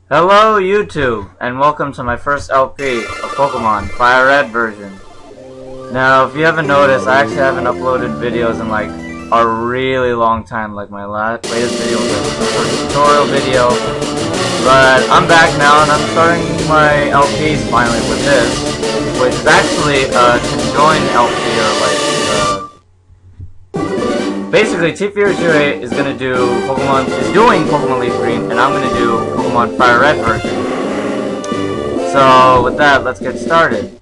Hello YouTube, and welcome to my first LP of Pokemon, FireRed version. Now, if you haven't noticed, I actually haven't uploaded videos in like a really long time. Like my latest video was a tutorial video, but I'm back now and I'm starting my LPs finally with this, which is actually a conjoined LP or like basically, tfury28 is gonna do doing Pokemon Leaf Green, and I'm gonna do Pokemon FireRed version. So with that, let's get started.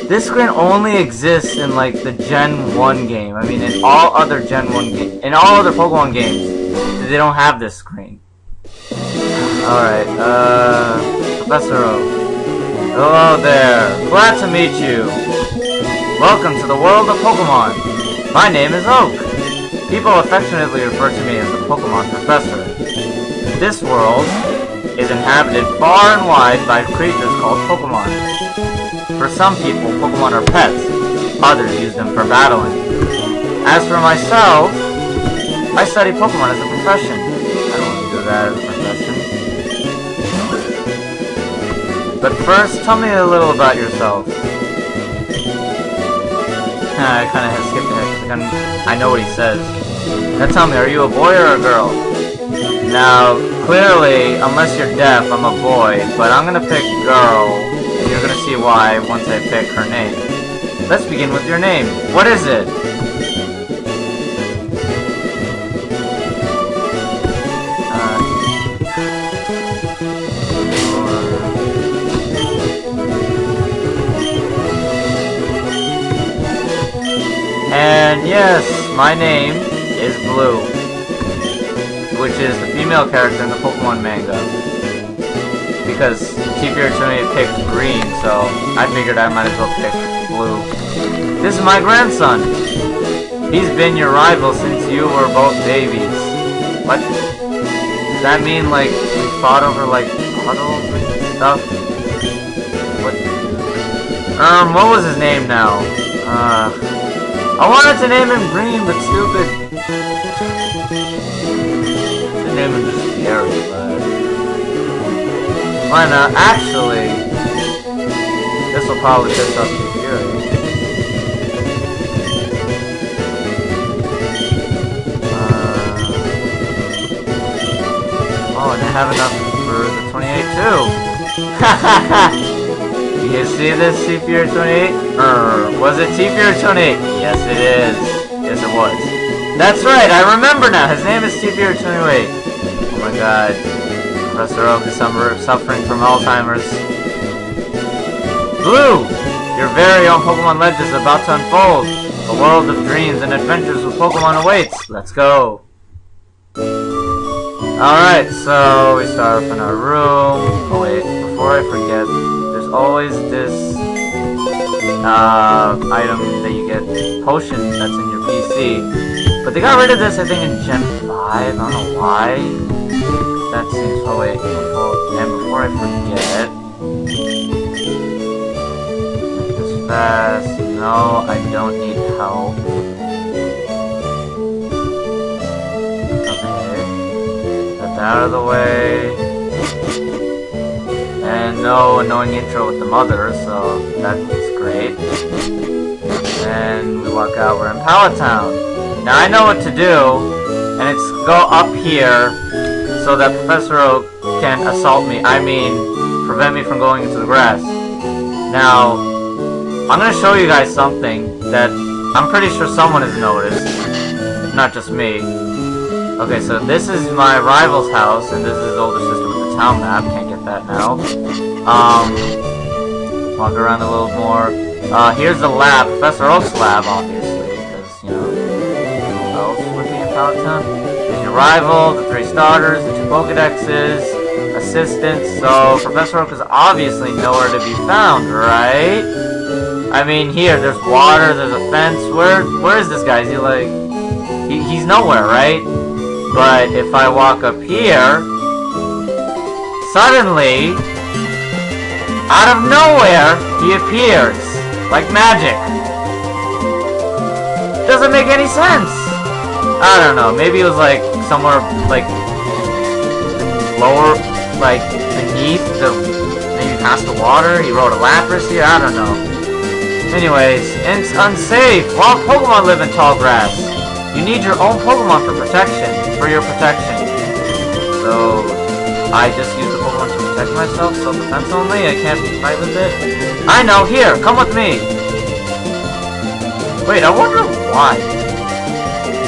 This screen only exists in like the Gen 1 game. I mean, in all other Pokemon games, they don't have this screen. Alright, Professor Oak. Hello there. Glad to meet you. Welcome to the world of Pokemon. My name is Oak. People affectionately refer to me as the Pokemon Professor. This world is inhabited far and wide by creatures called Pokemon. For some people, Pokemon are pets. Others use them for battling. As for myself, I study Pokemon as a profession. I don't want to do that as a profession. But first, tell me a little about yourself. I kind of skipped ahead. I know what he says. Now tell me, are you a boy or a girl? Now, clearly, unless you're deaf, I'm a boy, but I'm gonna pick girl, and you're gonna see why once I pick her name. Let's begin with your name. What is it? And yes, my name is Blue, which is the female character in the Pokemon manga. Because tfury28 picked green, so I figured I might as well pick blue. This is my grandson. He's been your rival since you were both babies. What? Does that mean like we fought over like puddles and stuff? What was his name now? I wanted to name him Green, but stupid. The name him just scary, but why not? Actually, this will probably piss off Fury. Oh, and I have enough for the 28 too. Hahaha. You see this, tfury28? Was it tfury28? Yes, it is. Yes, it was. That's right, I remember now. His name is tfury28. Oh my god. Professor Oak is suffering from Alzheimer's. Blue! Your very own Pokemon legend is about to unfold. A world of dreams and adventures with Pokemon awaits. Let's go. Alright, so we start off in our room. Oh wait, before I forget, always this item that you get, potion that's in your PC, but they got rid of this I think in Gen 5, I don't know why. That seems, oh wait, before I forget, make this fast. No, I don't need help. Okay, get that out of the way. And no annoying intro with the mother, so that's great. And we walk out, we're in Pallet Town. Now I know what to do, and it's go up here so that Professor Oak can assault me. I mean, prevent me from going into the grass. Now, I'm gonna show you guys something that I'm pretty sure someone has noticed, if not just me. Okay, so this is my rival's house, and this is his older sister with the town map. Can't get that now. Walk around a little more. Here's the lab, Professor Oak's lab, obviously, because, you know, who else would be in Pallet Town? There's your rival, the 3 starters, the 2 Pokedexes, assistants, so Professor Oak is obviously nowhere to be found, right? I mean, here, there's water, there's a fence. Where is this guy? Is he like... He's nowhere, right? But if I walk up here, suddenly, out of nowhere, he appears. Like magic. Doesn't make any sense. I don't know, maybe it was like somewhere, like, lower, like, beneath the, maybe past the water. He rode a Lapras here, I don't know. Anyways, it's unsafe. Wild Pokemon live in tall grass. You need your own Pokemon for protection, your protection. So, I just use the Pokemon to protect myself, self-defense only. I can't fight with it. I know, here, come with me. Wait, I wonder why.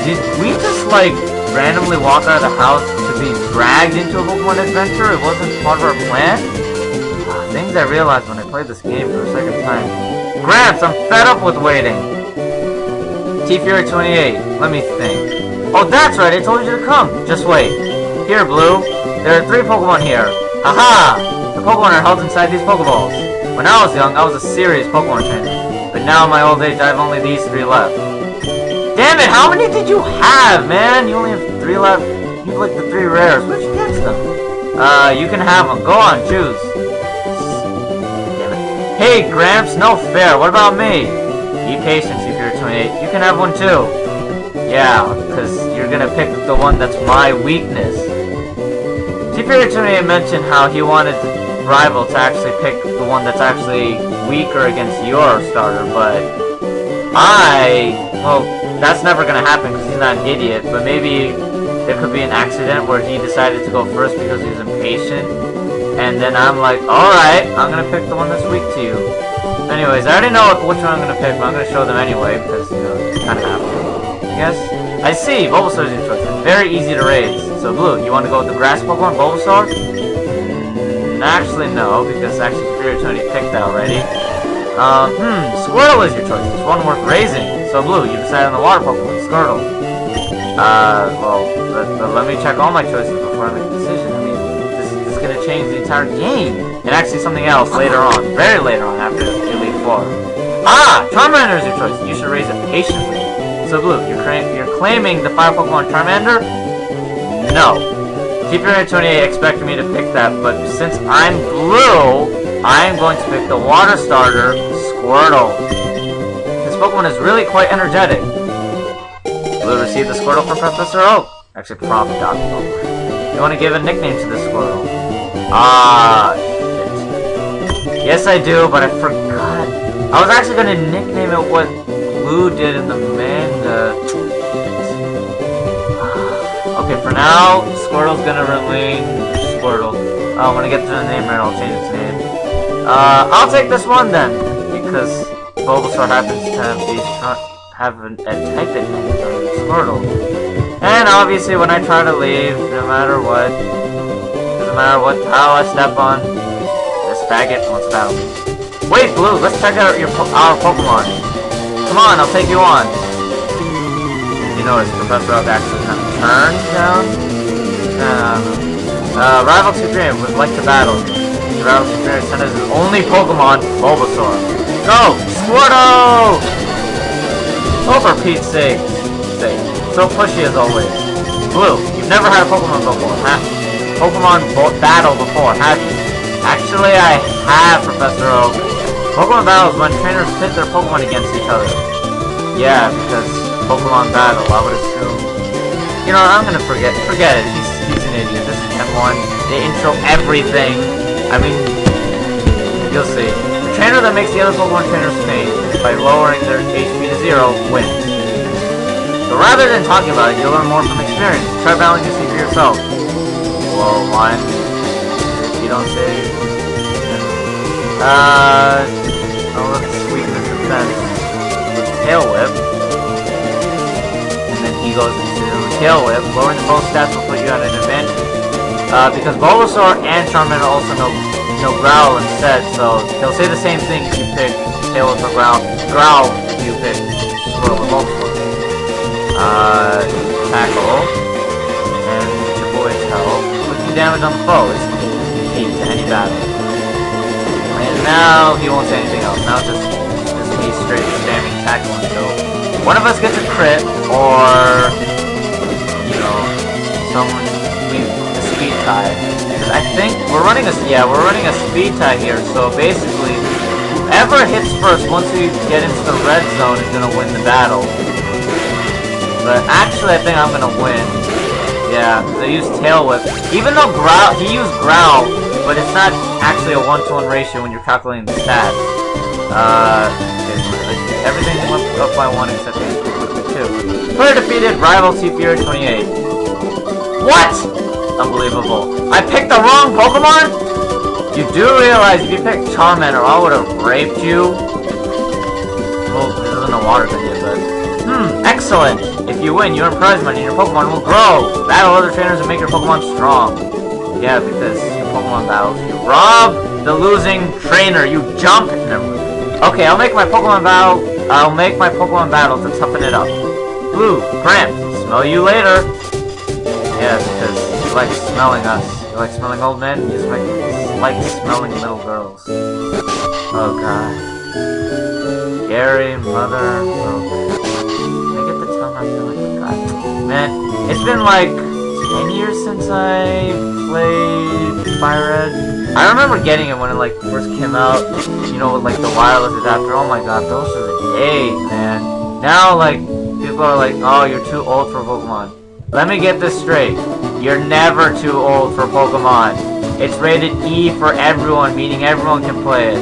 Did we just, like, randomly walk out of the house to be dragged into a Pokemon adventure? It wasn't part of our plan? Things I realized when I played this game for the second time. Gramps, I'm fed up with waiting. tfury28, let me think. Oh, that's right, I told you to come. Just wait. Here, Blue. There are 3 Pokemon here. Haha! The Pokemon are held inside these Pokeballs. When I was young, I was a serious Pokemon trainer. But now in my old age, I have only these 3 left. Damn it, how many did you have, man? You only have 3 left. You have like the 3 rares. Where'd you catch them? You can have them. Go on, choose. Damn it. Hey, Gramps, no fair. What about me? Be patient, tfury28. You can have one too. Yeah, because you're gonna pick the one that's my weakness. tfury28 mentioned how he wanted the rival to actually pick the one that's actually weaker against your starter, but well, that's never gonna happen because he's not an idiot, but maybe there could be an accident where he decided to go first because he was impatient, and then I'm like, alright, I'm gonna pick the one that's weak to you. Anyways, I already know which one I'm gonna pick, but I'm gonna show them anyway, because, you know, you kinda have to, I guess. I see, Bulbasaur is your choice. It's very easy to raise. So, Blue, you want to go with the grass Pokemon, Bulbasaur? Actually, no, because actually tfury28 picked that already. Squirtle is your choice. It's one worth raising. So, Blue, you decided on the water Pokemon, Squirtle. Well, let me check all my choices before I make a decision. I mean, this is going to change the entire game. And actually something else later on. Very later on, after Elite 4. Charmander is your choice. You should raise it patiently. So, Blue, you're claiming the Fire Pokemon Charmander? No. tfury28 expected me to pick that, but since I'm Blue, I'm going to pick the Water Starter, Squirtle. This Pokemon is really quite energetic. Blue received the Squirtle from Professor Oak. Actually, Prof. Dr. Oak. You want to give a nickname to this Squirtle? Shit. Yes, I do, but I forgot. I was actually going to nickname it what Blue did in the manga. Okay, for now, Squirtle's gonna remain Squirtle. When I get to the name right, I'll change its name. I'll take this one then, because Bulbasaur happens to have a type advantage on Squirtle. And obviously, when I try to leave, no matter what tile I step on, this faggot wants to battle me. Wait, Blue, let's check out our Pokemon. Come on, I'll take you on. You notice Professor Oak actually kind of turned down. Rival Superior would like to battle. The Rival Superior sent us his only Pokemon, Bulbasaur. Go! Squirtle! Oh, for Pete's sake. So pushy as always. Blue, you've never had a Pokemon before, huh? Pokemon battle before, have you? Actually, I have, Professor Oak. Pokemon battles when trainers pit their Pokemon against each other. Yeah, because Pokemon battle, I would assume. You know, I'm gonna forget it. He's an idiot. This is Gen 1. They intro everything. I mean, you'll see. The trainer that makes the other Pokemon trainers faint by lowering their HP to 0 wins. So rather than talking about it, you'll learn more from experience. Try battling to see for yourself. Well, one. If you don't say... let's sweeten the defense with Tail Whip. And then he goes into Tail Whip. Lowering the both stats will put you at an advantage. Because Bulbasaur and Charmander also know Growl instead, so they'll say the same thing if you pick Tail Whip or Growl. Growl if you pick Squirtle or Bulbasaur. Tackle. And your boy's health. Put damage on the foe. It's key to any battle. And now he won't say anything else. Now just me straight spamming tackle until one of us gets a crit, or you know, someone a speed tie. Because I think we're running a speed tie here. So basically, whoever hits first once we get into the red zone is gonna win the battle. But actually, I think I'm gonna win. Yeah, because I used Tail Whip. Even though he used Growl, but it's not actually a 1-to-1 ratio when you're calculating the stats. Everything went up by 1 except the 2. Player defeated, rival tfury28. What? Unbelievable. I picked the wrong Pokemon? You do realize if you picked Charmander, I would have raped you? Well, this isn't a water video, but... excellent! If you win, you earn prize money and your Pokemon will grow! Battle other trainers and make your Pokemon strong. Yeah, because your Pokemon battles. You rob the losing trainer, you jump! Okay, I'll make my Pokemon battle to toughen it up. Blue, Gramp, smell you later! Yeah, because you like smelling us. You like smelling old men, you just like smelling little girls. Oh god. Gary, mother, I feel like a god. Man, it's been like 10 years since I played FireRed. I remember getting it when it like first came out, you know, with like the wireless adapter. Oh my god, those are the days, man. Now like people are like, oh, you're too old for Pokemon. Let me get this straight. You're never too old for Pokemon. It's rated E for everyone, meaning everyone can play it.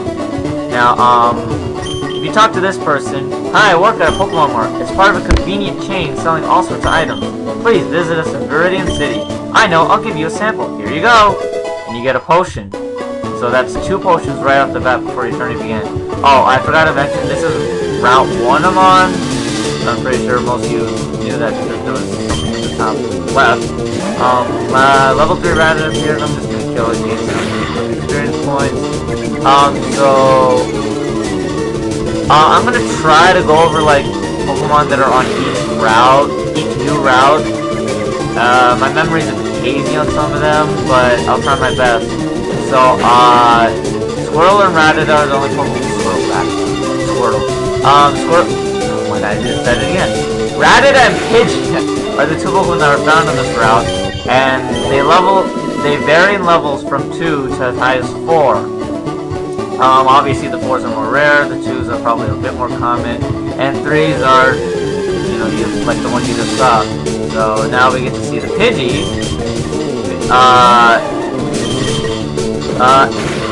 Now, if you talk to this person, hi, I work at a Pokemon Mart. It's part of a convenient chain selling all sorts of items. Please visit us in Viridian City. I know, I'll give you a sample. Here you go. And you get a potion. So that's 2 potions right off the bat before your turn begins. Oh, I forgot to mention, this is Route 1 I'm on. I'm pretty sure most of you knew that because there was something at the top left. Level 3 Rattata appeared. I'm just gonna kill it. Gain some experience points. I'm gonna try to go over like Pokemon that are on each new route. My memory's a bit hazy on some of them, but I'll try my best. So, Squirtle and Rattata are the only Pokemon. Squirtle. Oh my god, I just said it again. Rattata and Pidgeot are the 2 Pokemon that are found on this route, and they vary in levels from 2 to as high as 4. Obviously the 4s are more rare, the 2s are probably a bit more common, and 3s are, you know, like the ones you just saw. So now we get to see the Pidgey.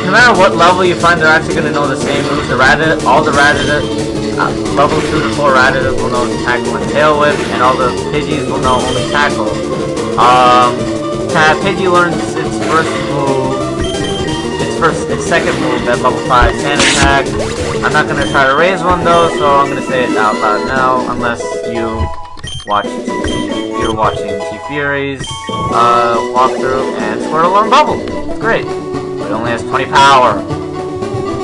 No matter what level you find, they're actually going to know the same moves. All the Rattata, level 2 to 4 Rattata will know Tackle and Tail Whip, and all the Pidgeys will know only Tackle. Pidgey learns its first move. Its second move at level 5, Sand Attack. I'm not going to try to raise one though, so I'm going to say it out loud now, unless you're watching tfury's walkthrough, and Squirtle learn Bubble. It's great. But it only has 20 power.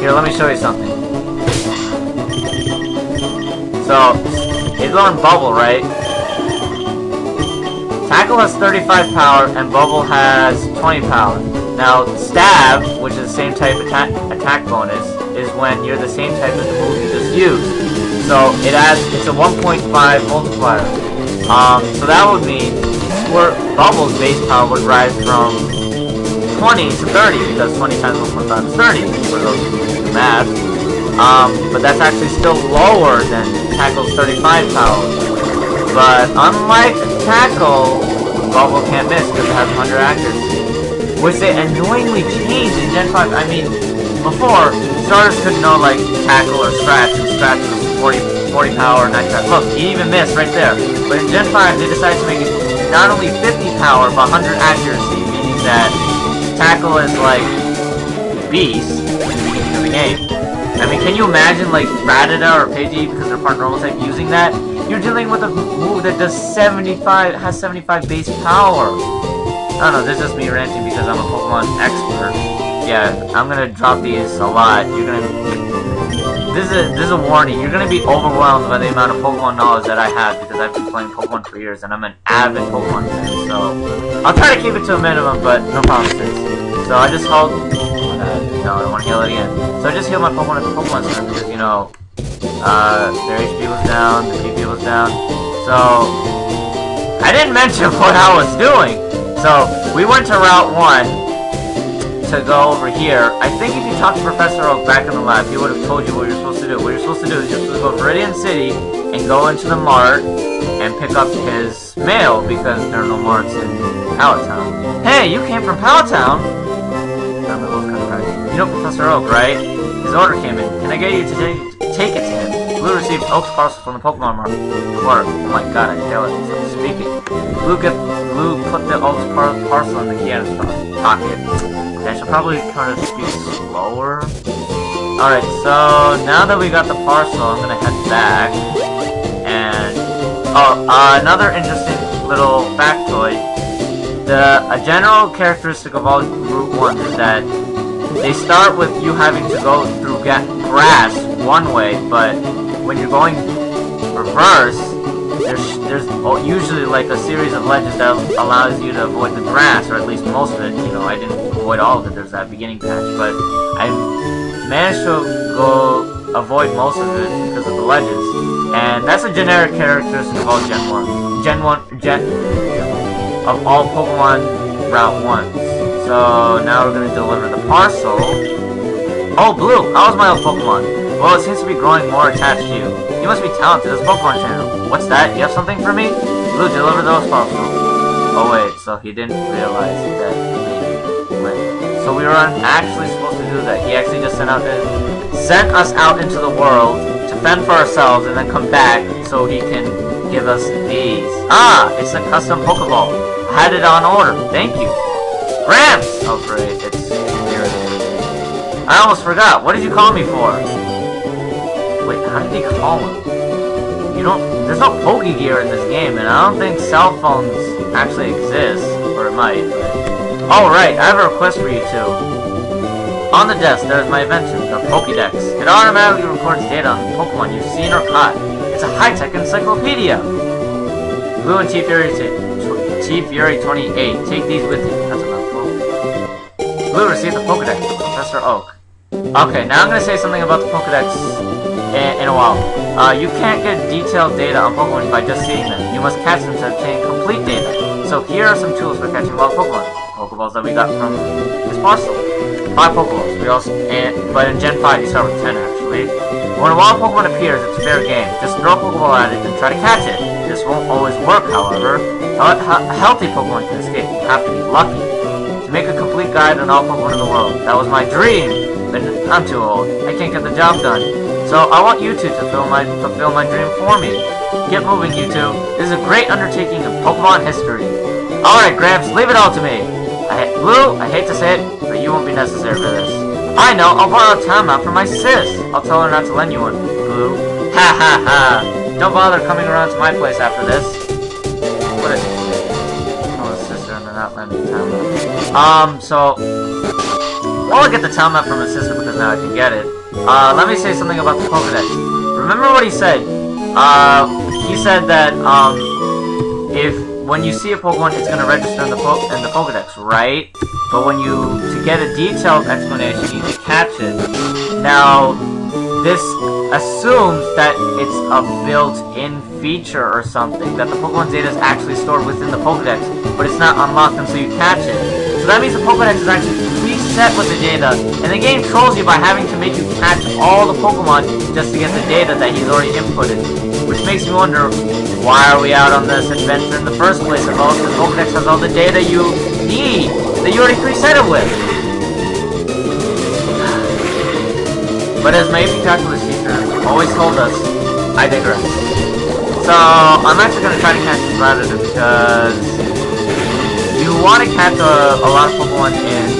Here, let me show you something. So, it learned Bubble, right? Tackle has 35 power, and Bubble has 20 power. Now, Stab, which is the same type attack bonus, is when you're the same type as the move you just used. So it's a 1.5 multiplier. So that would mean Bubble's base power would rise from 20 to 30, because 20 times 1.5 is 30, for those who do math. But that's actually still lower than Tackle's 35 power. But unlike Tackle, Bubble can't miss because it has 100 accuracy. Which they annoyingly changed in Gen 5. I mean, before, starters couldn't know, like, Tackle or Scratch, and Scratch was 40 power, 90 power. Look, he even missed right there. But in Gen 5, they decided to make it not only 50 power, but 100 accuracy, meaning that Tackle is, like, Beast, in the game. I mean, can you imagine, like, Rattata or Pidgey, because they're part normal type, using that? You're dealing with a move that does has 75 base power. I don't know, this is just me ranting because I'm a Pokemon expert. Yeah, I'm gonna drop these a lot. This is a warning. You're gonna be overwhelmed by the amount of Pokemon knowledge that I have because I've been playing Pokemon for years and I'm an avid Pokemon fan. So I'll try to keep it to a minimum, but no promises. So I just hold. No, I don't want to heal it again. So I just healed my Pokemon at the Pokemon Center because you know their HP was down, the PP was down. So I didn't mention what I was doing. So, we went to Route 1 to go over here. I think if you talked to Professor Oak back in the lab, he would have told you what you're supposed to do. What you're supposed to do is you're supposed to go to Viridian City and go into the mart, and pick up his mail because there are no marts in Pallet Town. Hey, you came from Pallet Town? You know Professor Oak, right? His order came in. Can I get you to take it to him? Blue received Oak's parcel from the Pokemon Mart. Oh my god, I failed at speaking. Blue put the Oak's parcel in the key in his pocket. I should probably kind of speak slower. Alright, so now that we got the parcel, I'm gonna head back. And another interesting little factoid. A general characteristic of all Route 1 is that they start with you having to go through grass one way, but when you're going reverse, there's usually like a series of legends that allows you to avoid the grass, or at least most of it. You know, I didn't avoid all of it, there's that beginning patch, but I managed to go avoid most of it because of the legends. And that's a generic characteristic of all of all Pokemon Route 1s. So now we're gonna deliver the parcel. Oh, Blue, how's my old Pokemon? Well, it seems to be growing more attached to you. You must be talented as a Pokemon trainer. What's that? You have something for me? Blue, deliver those parcels. Oh wait, so he didn't realize that we went. So we were actually supposed to do that. He actually just sent us out into the world to fend for ourselves and then come back so he can give us these. Ah, it's a custom Pokeball. I had it on order. Thank you. Gramps! Oh great, it's VIRIDIAN. I almost forgot. What did you call me for? Wait, how did he call him? There's no Pokegear in this game, and I don't think cell phones actually exist. Or it might, but... Oh right, I have a request for you two. On the desk, there's my invention, the Pokédex. It automatically records data on Pokemon you've seen or caught. It's a high-tech encyclopedia. Blue and tfury28. Take these with you. That's a mouthful. Blue received the Pokédex from Professor Oak. Okay, now I'm going to say something about the Pokédex in a while. You can't get detailed data on Pokemon by just seeing them. You must catch them to obtain complete data. So here are some tools for catching wild Pokemon. Pokeballs that we got from this parcel. 5 Pokeballs. But in Gen 5 you start with 10 actually. When a wild Pokemon appears, it's fair game. Just throw a Pokeball at it and try to catch it. This won't always work, however. A healthy Pokemon can escape. You have to be lucky. To make a complete guide on all Pokemon in the world. That was my dream. But I'm too old. I can't get the job done. So I want you two to fulfill my dream for me. Get moving, you two. This is a great undertaking of Pokemon history. Alright, Gramps, leave it all to me. Blue, I hate to say it, but you won't be necessary for this. I know, I'll borrow a time out from my sis. I'll tell her not to lend you one, Blue. Ha ha ha. Don't bother coming around to my place after this. What is it? Oh, his sister, and they're not lending time out. So... Well, I'll get the time out from his sister because now I can get it. Let me say something about the Pokedex. Remember what he said? He said that, when you see a Pokemon, it's gonna register in the Pokedex, right? But to get a detailed explanation, you need to catch it. Now, this assumes that it's a built-in feature or something, that the Pokemon's data is actually stored within the Pokedex, but it's not unlocked until you catch it. So that means the Pokedex is actually preset with the data, and the game trolls you by having to make you catch all the Pokemon just to get the data that he's already inputted. Which makes me wonder, why are we out on this adventure in the first place if all the Pokedex has all the data you need, that you already preset it with? But as my AP Calculus teacher always told us, I digress. So, I'm actually going to try to catch this Rattata because you want to catch a lot of Pokemon in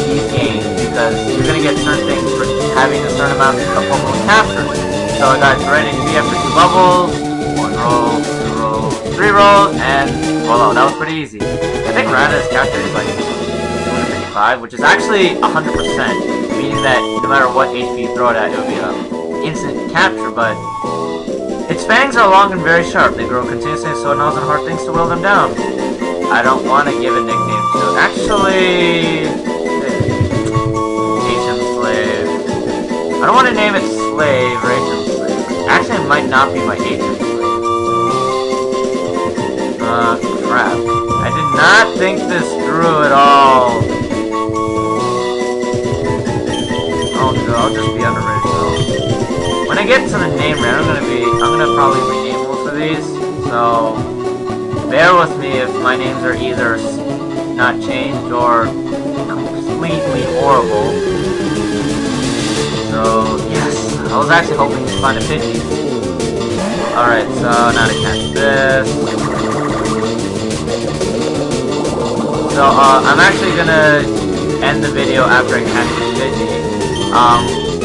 these games because you're going to get certain things for having a certain amount of Pokemon captured. So I got ready to be after 2 levels, 1 roll, 2 rolls, 3 rolls, and voila, that was pretty easy. I think Rattata's capture is like 255, which is actually 100%, meaning that no matter what HP you throw it at, it would be an instant capture, but its fangs are long and very sharp. They grow continuously, so it knows on hard things to whittle them down. I don't want to give a nickname to it. Actually, Asian Slave. I don't want to name it Slave or Asian Slave. Actually, it might not be my Asian Slave. Crap. I did not think this through at all. Oh no, I'll just be unoriginal. When I get to the name rate, I'm gonna probably rename most of these, so bear with me if my names are either not changed or completely horrible. So, yes, I was actually hoping to find a Pidgey. Alright, so now to catch this. So, I'm actually gonna end the video after I catch this Pidgey.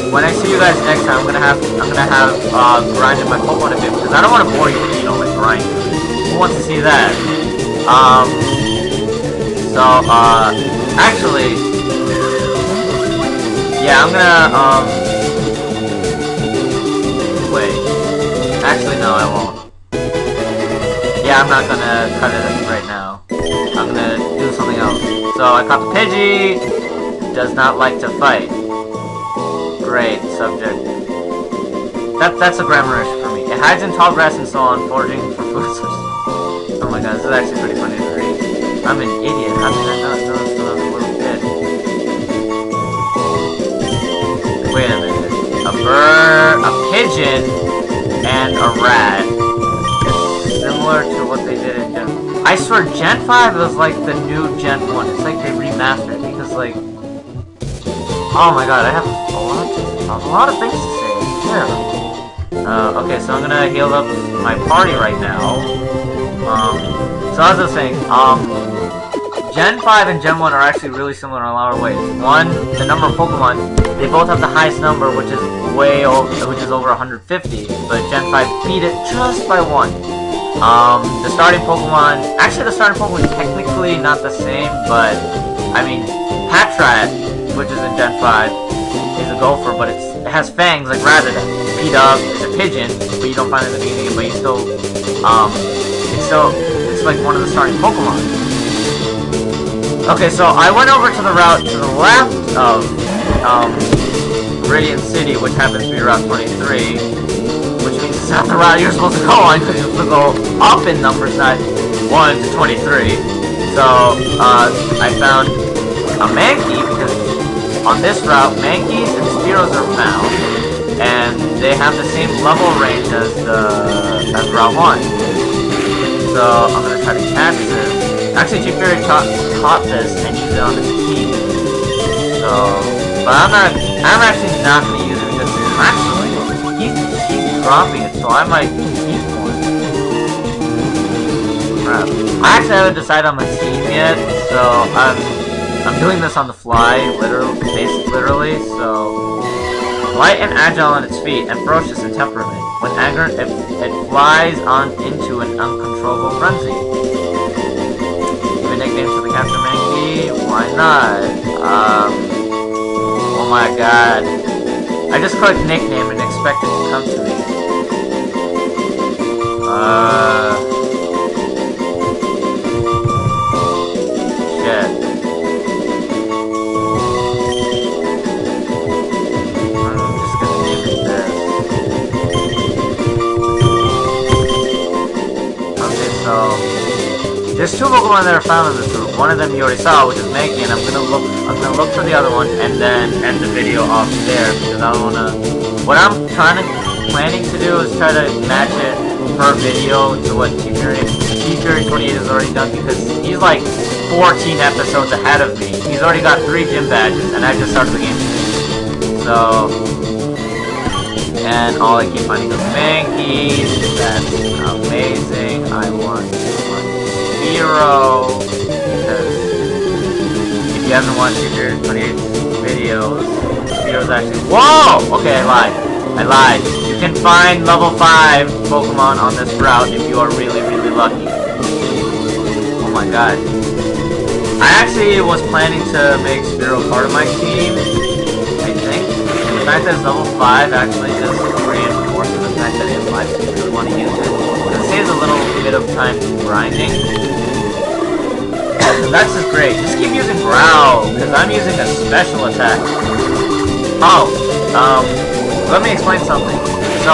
When I see you guys next time, I'm gonna have grinded my Pokemon a bit, because I don't want to bore you, with grinding. Who wants to see that? Actually, yeah, I'm gonna, wait. Actually, no, I won't. Yeah, I'm not gonna cut it right now. I'm gonna do something else. So, I caught the Pidgey. Does not like to fight. Great subject. That's a grammar issue for me. It hides in tall grass and so on, foraging for food sources. Oh my god, this is actually pretty funny to read. I'm an idiot. How did I not know this when I was a little kid? Wait a minute. A bird, a pigeon, and a rat. It's similar to what they did in Gen... I swear, Gen 5 was like the new Gen 1. It's like they remastered it, because like... Oh my god, I have a lot of things to say. Yeah. Okay, so I'm gonna heal up my party right now. So as I was saying, Gen 5 and Gen 1 are actually really similar in a lot of ways. One, the number of Pokemon, they both have the highest number, which is over 150, but Gen 5 beat it just by one. The starting Pokemon, actually the starting Pokemon is technically not the same, but, I mean, Patrat, which is in Gen 5, is a gopher, but it has fangs like Rattata. P-Dub is a pigeon, but you don't find it in the beginning, but you still, it's like one of the starting Pokemon. Okay, so I went over to the route to the left of, Viridian City, which happens to be Route 23, which means it's not the route you're supposed to go on, because you're supposed to go up in numbers, not 1 to 23. So, I found a Mankey, because on this route, Mankeys and Spearows are found, and they have the same level range as Route 1. So, I'm gonna try to catch this. Actually, tfury caught this and used it on his team. So, but I'm actually not gonna use it because actually, he's dropping it, so I might keep one. Crap. I actually haven't decided on my team yet, so I'm doing this on the fly, literally, so... Light and agile on its feet, and ferocious in temperament. When angered, it flies on into an uncontrollable frenzy. Give a nickname to the capture Mankey? Why not? Oh my god. I just clicked nickname and expect it to come to me. Shit. There's two Pokemon that are found in this group. One of them you already saw, which is Mankey, and I'm gonna look for the other one and then end the video off there because I don't wanna. What I'm planning to do is try to match it per video to what tfury28 has already done because he's like 14 episodes ahead of me. He's already got 3 gym badges, and I just started the game. So, and all I keep finding is Mankeys. That's amazing. I want Spearow, because if you haven't watched tfury28's videos, Spearow's actually... Whoa! Okay, I lied. You can find level 5 Pokemon on this route if you are really, really lucky. Oh my god. I actually was planning to make Spearow part of my team, I think. And the fact that it's level 5 actually just reinforces the fact that it's life, if you really want to use it. It saves a little bit of time grinding. That's just great. Just keep using Growl, because I'm using a special attack. Oh, let me explain something. So,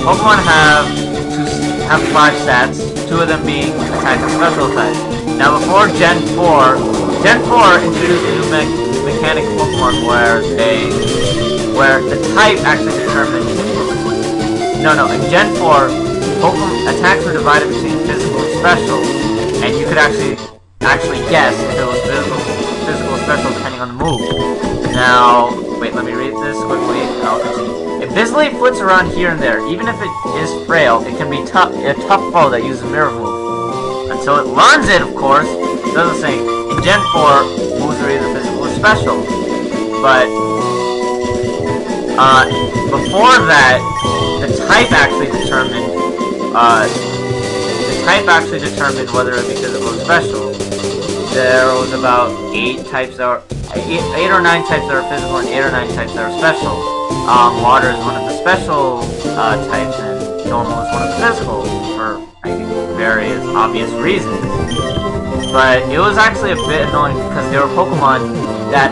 Pokemon have 5 stats, 2 of them being attack and special attack. Now, before Gen 4 introduced a new mechanic Pokemon where the type actually determines... No, in Gen 4, Pokemon attacks were divided between physical and special, and you could actually guess if it was physical or special depending on the move. Now, wait, let me read this quickly, and I'll continue. If Bisley flits around here and there, even if it is frail, it can be a tough foe that uses mirror move. Until it learns it, of course. It doesn't say. In Gen 4, moves are either physical or special. But before that, the type actually determined whether it be physical or special. There was about 8 or 9 types that are physical and 8 or 9 types that are special. Water is one of the special types, and normal is one of the physical, for I think various obvious reasons. But it was actually a bit annoying because there were Pokemon that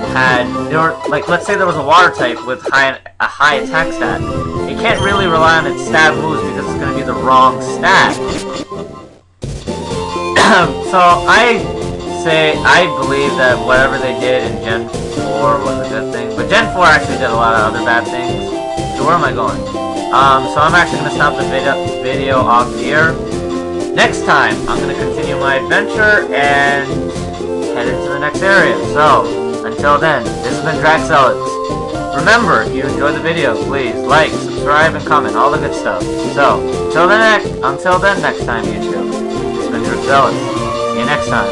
like, let's say there was a water type with a high attack stat. It can't really rely on its stab moves because it's going to be the wrong stat. So I believe that whatever they did in Gen 4 was a good thing, but Gen 4 actually did a lot of other bad things. So where am I going? So I'm actually going to stop the video off here. Next time, I'm going to continue my adventure and head into the next area. So, until then, this has been Draxzelex. Remember, if you enjoyed the video, please like, subscribe, and comment, all the good stuff. So, until then, next time, YouTube. This has been Draxzelex. See you next time.